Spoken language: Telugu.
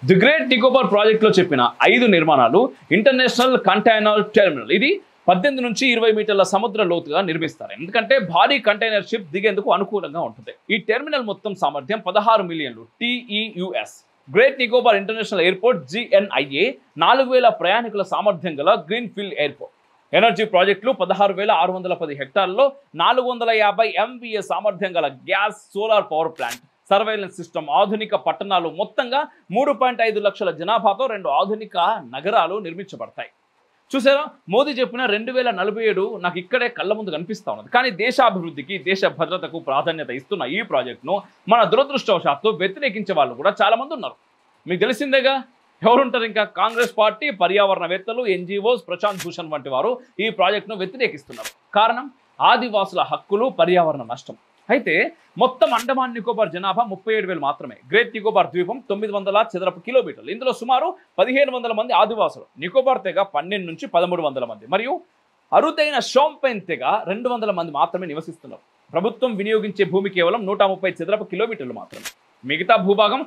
ది గ్రేట్ నికోబార్ ప్రాజెక్ట్ లో చెప్పిన 5 నిర్మాణాలు ఇంటర్నేషనల్ కంటైనర్ టెర్మినల్. ఇది 18 నుంచి 20 మీటర్ల సముద్ర లోతుగా నిర్మిస్తారు. ఎందుకంటే భారీ కంటైనర్ షిప్ దిగేందుకు అనుకూలంగా ఉంటుంది. ఈ టెర్మినల్ మొత్తం సామర్థ్యం 16 మిలియన్లు TEUs. Great Nicobar international airport GNIA 4000 ప్రయాణికుల సామర్థ్యం గల గ్రీన్ ఫీల్డ్ ఎయిర్పోర్ట్. ఎనర్జీ ప్రాజెక్టులు 16,610 హెక్టార్లలో 450 MVA సామర్థ్యం గల gas solar power plant, surveillance system, ఆధునిక పట్టణాలు, మొత్తంగా 3.5 లక్షల జనాభాతో 2 ఆధునిక నగరాలు నిర్మించబడతాయి. చూసారా, మోదీ చెప్పిన 2047 నాకు ఇక్కడే కళ్ళ ముందు కనిపిస్తా ఉన్నది. కానీ దేశాభివృద్ధికి, దేశ భద్రతకు ప్రాధాన్యత ఇస్తున్న ఈ ప్రాజెక్టును మన దురదృష్టవశాత్తు వ్యతిరేకించే వాళ్ళు కూడా చాలా మంది ఉన్నారు. మీకు తెలిసిందేగా ఎవరుంటారు ఇంకా? కాంగ్రెస్ పార్టీ, పర్యావరణవేత్తలు, NGOs, ప్రశాంత్ భూషణ్ వంటి వారు ఈ ప్రాజెక్టును వ్యతిరేకిస్తున్నారు. కారణం ఆదివాసుల హక్కులు, పర్యావరణ నష్టం. అయితే మొత్తం అండమాన్ నికోబార్ జనాభా 37,000 మాత్రమే. గ్రేట్ నికోబార్ ద్వీపం 900 చదరపు కిలోమీటర్లు. ఇందులో సుమారు 1500 మంది ఆదివాసులు. నికోబార్ తెగ 12 నుంచి 1300 మంది మరియు అరుదైన షోంపెన్ తెగ 200 మంది మాత్రమే నివసిస్తున్నారు. ప్రభుత్వం వినియోగించే భూమి కేవలం 130 చదరపు కిలోమీటర్లు మాత్రమే. మిగతా భూభాగం